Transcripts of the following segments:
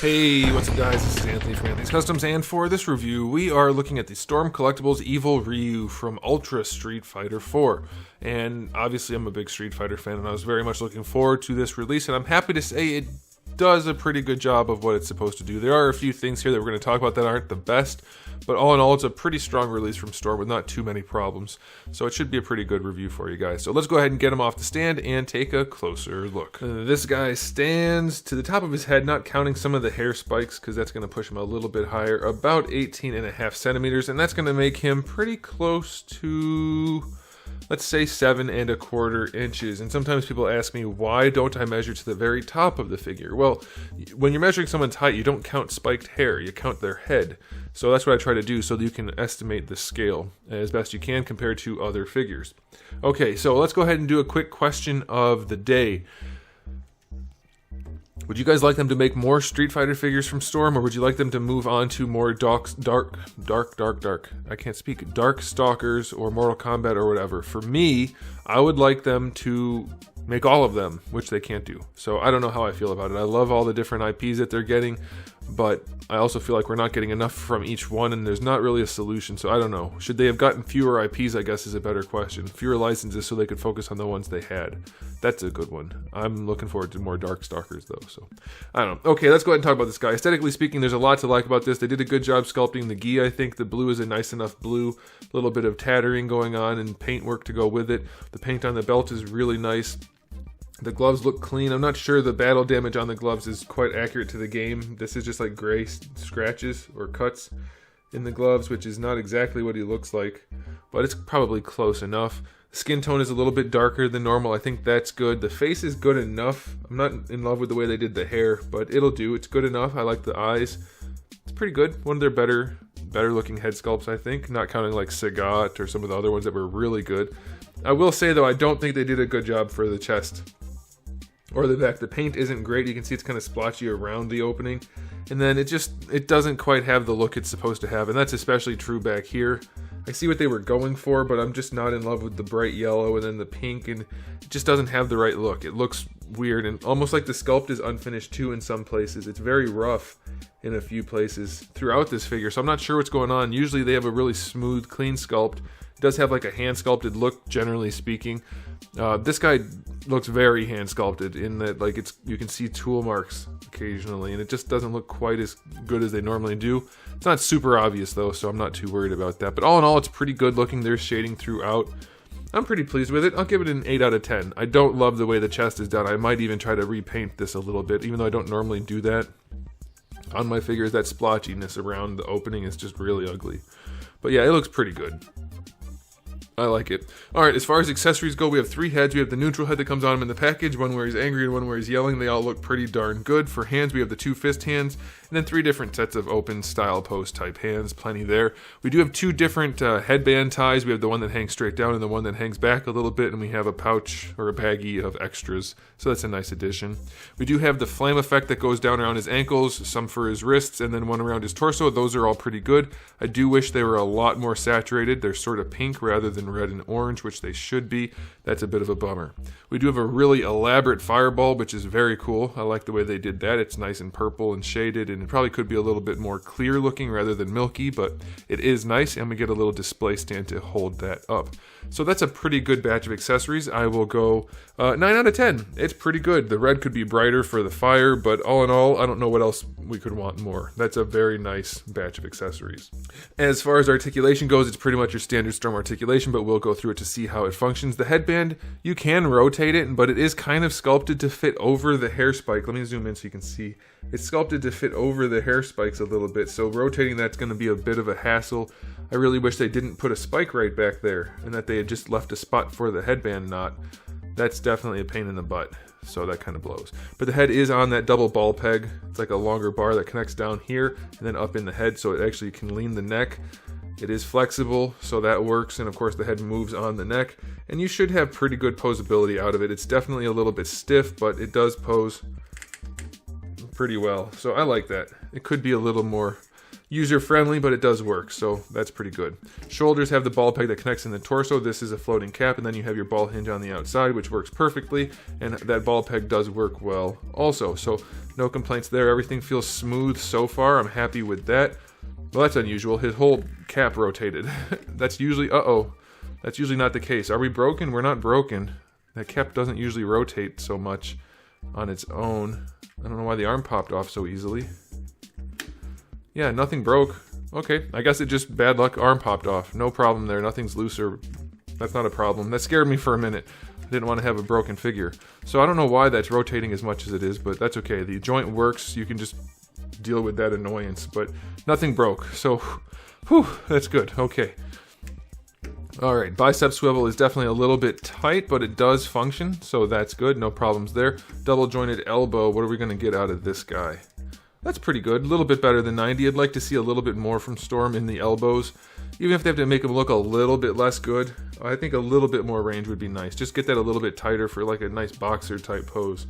Hey, what's up guys, this is Anthony from Anthony's Customs, and for this review, we are looking at the Storm Collectibles Evil Ryu from Ultra Street Fighter 4. And obviously I'm a big Street Fighter fan, and I was very much looking forward to this release, and I'm happy to say it does a pretty good job of what it's supposed to do. There are a few things here that we're going to talk about that aren't the best, but all in all, it's a pretty strong release from Storm with not too many problems. So it should be a pretty good review for you guys. So let's go ahead and get him off the stand and take a closer look. This guy stands to the top of his head, not counting some of the hair spikes, because that's going to push him a little bit higher, about 18.5 centimeters, and that's going to make him pretty close to, let's say, 7¼ inches. And sometimes people ask me, why don't I measure to the very top of the figure? Well, when you're measuring someone's height, you don't count spiked hair, you count their head. So that's what I try to do so that you can estimate the scale as best you can compared to other figures. Okay, so let's go ahead and do a quick question of the day. Would you guys like them to make more Street Fighter figures from Storm, or would you like them to move on to more Dark Stalkers or Mortal Kombat or whatever? For me, I would like them to make all of them, which they can't do. So I don't know how I feel about it. I love all the different IPs that they're getting, but I also feel like we're not getting enough from each one, and there's not really a solution. So I don't know. Should they have gotten fewer IPs, I guess, is a better question. Fewer licenses so they could focus on the ones they had. That's a good one. I'm looking forward to more Dark Stalkers, though. So I don't know. Okay, let's go ahead and talk about this guy. Aesthetically speaking, there's a lot to like about this. They did a good job sculpting the gi, I think. The blue is a nice enough blue. A little bit of tattering going on and paint work to go with it. The paint on the belt is really nice. The gloves look clean. I'm not sure the battle damage on the gloves is quite accurate to the game. This is just like gray scratches or cuts in the gloves, which is not exactly what he looks like, but it's probably close enough. The skin tone is a little bit darker than normal. I think that's good. The face is good enough. I'm not in love with the way they did the hair, but it'll do. It's good enough. I like the eyes. It's pretty good. One of their better looking head sculpts, I think, not counting like Sagat or some of the other ones that were really good. I will say though, I don't think they did a good job for the chest or the back. The paint isn't great. You can see it's kind of splotchy around the opening, and then it doesn't quite have the look it's supposed to have, and that's especially true back here. I see what they were going for, but I'm just not in love with the bright yellow and then the pink, and it just doesn't have the right look. It looks weird and almost like the sculpt is unfinished too in some places. It's very rough in a few places throughout this figure, so I'm not sure what's going on. Usually they have a really smooth, clean sculpt. It does have like a hand sculpted look, generally speaking. This guy looks very hand sculpted in that, like, you can see tool marks occasionally, and it just doesn't look quite as good as they normally do. It's not super obvious though, so I'm not too worried about that. But all in all, it's pretty good looking. There's shading throughout. I'm pretty pleased with it. I'll give it an 8 out of 10. I don't love the way the chest is done. I might even try to repaint this a little bit, even though I don't normally do that on my figures. That splotchiness around the opening is just really ugly. But yeah, it looks pretty good. I like it. Alright, as far as accessories go, we have 3 heads. We have the neutral head that comes on him in the package, one where he's angry and one where he's yelling. They all look pretty darn good. For hands, we have the 2 fist hands, and then 3 different sets of open style post type hands. Plenty there. We do have 2 different headband ties. We have the one that hangs straight down and the one that hangs back a little bit, and we have a pouch or a baggie of extras. So that's a nice addition. We do have the flame effect that goes down around his ankles, some for his wrists, and then one around his torso. Those are all pretty good. I do wish they were a lot more saturated. They're sort of pink rather than red and orange, which they should be. That's a bit of a bummer. We do have a really elaborate fireball, which is very cool. I like the way they did that. It's nice and purple and shaded, and it probably could be a little bit more clear looking rather than milky, but it is nice, and we get a little display stand to hold that up. So that's a pretty good batch of accessories. I will go 9 out of 10. It's pretty good. The red could be brighter for the fire, but all in all, I don't know what else we could want more. That's a very nice batch of accessories. As far as articulation goes, it's pretty much your standard Storm articulation, but we'll go through it to see how it functions. The headband, you can rotate it, but it is kind of sculpted to fit over the hair spike. Let me zoom in so you can see. It's sculpted to fit over the hair spikes a little bit, so rotating that's going to be a bit of a hassle. I really wish they didn't put a spike right back there, and that they had just left a spot for the headband knot. That's definitely a pain in the butt, so that kind of blows. But the head is on that double ball peg. It's like a longer bar that connects down here and then up in the head, so it actually can lean the neck. It is flexible, so that works, and of course the head moves on the neck, and you should have pretty good posability out of it. It's definitely a little bit stiff, but it does pose pretty well, so I like that. It could be a little more user-friendly, but it does work, so that's pretty good. Shoulders have the ball peg that connects in the torso. This is a floating cap, and then you have your ball hinge on the outside, which works perfectly, and that ball peg does work well also. So no complaints there. Everything feels smooth so far. I'm happy with that. Well, that's unusual. His whole cap rotated. That's usually, that's usually not the case. Are we broken? We're not broken. That cap doesn't usually rotate so much on its own. I don't know why the arm popped off so easily. Yeah, nothing broke. Okay, I guess it just bad luck arm popped off. No problem there. Nothing's looser. That's not a problem. That scared me for a minute. I didn't want to have a broken figure. So I don't know why that's rotating as much as it is, but that's okay. The joint works. You can just deal with that annoyance, but nothing broke. So, whew, that's good. Okay. All right, bicep swivel is definitely a little bit tight, but it does function, so that's good. No problems there. Double jointed elbow. What are we going to get out of this guy? That's pretty good. A little bit better than 90. I'd like to see a little bit more from Storm in the elbows. Even if they have to make them look a little bit less good, I think a little bit more range would be nice. Just get that a little bit tighter for like a nice boxer type pose.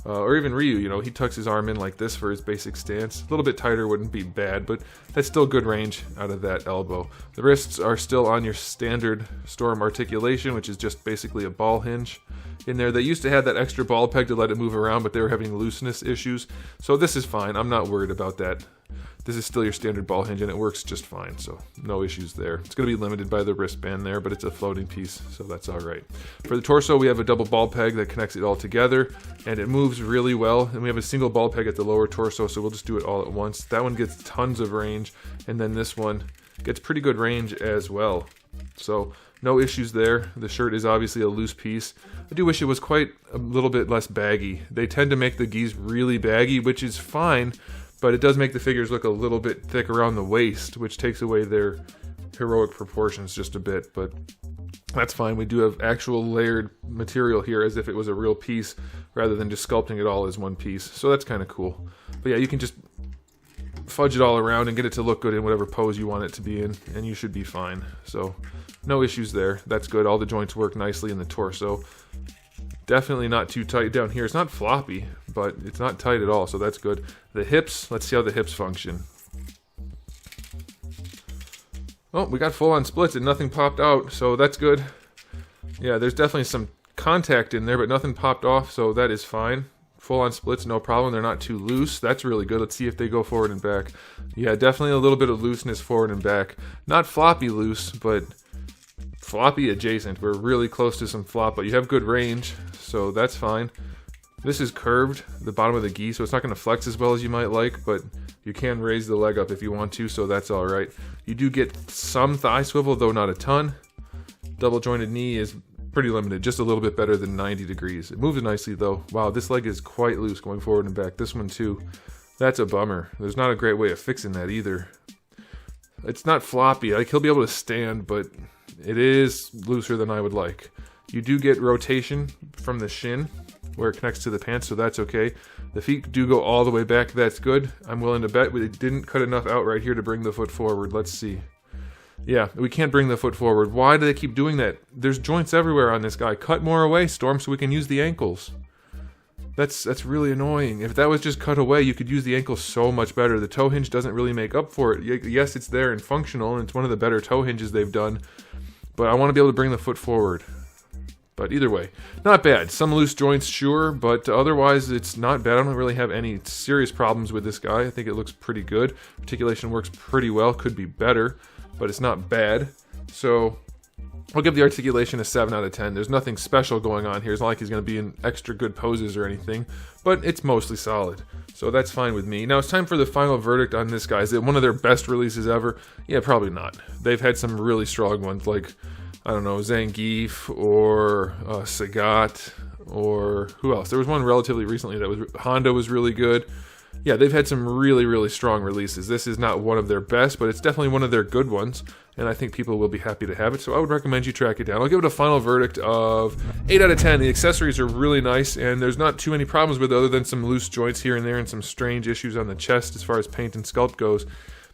Or even Ryu, you know, he tucks his arm in like this for his basic stance. A little bit tighter wouldn't be bad, but that's still good range out of that elbow. The wrists are still on your standard Storm articulation, which is just basically a ball hinge in there. They used to have that extra ball peg to let it move around, but they were having looseness issues. So this is fine. I'm not worried about that. This is still your standard ball hinge, and it works just fine, so no issues there. It's going to be limited by the wristband there, but it's a floating piece, so that's all right. For the torso, we have a double ball peg that connects it all together, and it moves really well. And we have a single ball peg at the lower torso, so we'll just do it all at once. That one gets tons of range, and then this one gets pretty good range as well. So no issues there. The shirt is obviously a loose piece. I do wish it was quite a little bit less baggy. They tend to make the gis really baggy, which is fine, but it does make the figures look a little bit thick around the waist, which takes away their heroic proportions just a bit, but that's fine. We do have actual layered material here as if it was a real piece rather than just sculpting it all as one piece, so that's kind of cool. But yeah, you can just fudge it all around and get it to look good in whatever pose you want it to be in, and you should be fine. So no issues there. That's good. All the joints work nicely in the torso. Definitely not too tight down here. It's not floppy, but it's not tight at all, so that's good. The hips, let's see how the hips function. Oh, we got full-on splits and nothing popped out, so that's good. Yeah, there's definitely some contact in there, but nothing popped off, so that is fine. Full-on splits, no problem. They're not too loose. That's really good. Let's see if they go forward and back. Yeah, definitely a little bit of looseness forward and back. Not floppy loose, but floppy adjacent. We're really close to some flop, but you have good range, so that's fine. This is curved, the bottom of the gi, so it's not going to flex as well as you might like, but you can raise the leg up if you want to, so that's all right. You do get some thigh swivel, though not a ton. Double jointed knee is pretty limited, just a little bit better than 90 degrees. It moves nicely, though. Wow, this leg is quite loose going forward and back. This one, too. That's a bummer. There's not a great way of fixing that, either. It's not floppy. Like, he'll be able to stand, but it is looser than I would like. You do get rotation from the shin where it connects to the pants, so that's okay. The feet do go all the way back. That's good. I'm willing to bet we didn't cut enough out right here to bring the foot forward. Let's see. Yeah, we can't bring the foot forward. Why do they keep doing that? There's joints everywhere on this guy. Cut more away, Storm, so we can use the ankles. That's really annoying. If that was just cut away, you could use the ankle so much better. The toe hinge doesn't really make up for it. Yes, it's there and functional, and it's one of the better toe hinges they've done, but I want to be able to bring the foot forward. But either way, not bad. Some loose joints, sure, but otherwise it's not bad. I don't really have any serious problems with this guy. I think it looks pretty good. Articulation works pretty well. Could be better, but it's not bad. So I'll give the articulation a 7 out of 10. There's nothing special going on here. It's not like he's going to be in extra good poses or anything, but it's mostly solid. So that's fine with me. Now it's time for the final verdict on this guy. Is it one of their best releases ever? Yeah, probably not. They've had some really strong ones, like, I don't know, Zangief or Sagat, or who else? There was one relatively recently that was, Honda was really good. Yeah, they've had some really, really strong releases. This is not one of their best, but it's definitely one of their good ones, and I think people will be happy to have it, so I would recommend you track it down. I'll give it a final verdict of 8 out of 10. The accessories are really nice, and there's not too many problems with it other than some loose joints here and there and some strange issues on the chest as far as paint and sculpt goes.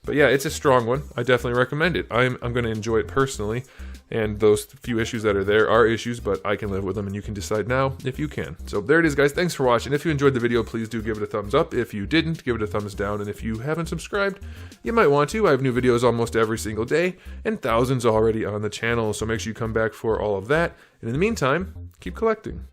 But yeah, it's a strong one. I definitely recommend it. I'm going to enjoy it personally. And those few issues that are there are issues, but I can live with them, and you can decide now if you can. So there it is, guys. Thanks for watching. If you enjoyed the video, please do give it a thumbs up. If you didn't, give it a thumbs down. And if you haven't subscribed, you might want to. I have new videos almost every single day, and thousands already on the channel. So make sure you come back for all of that. And in the meantime, keep collecting.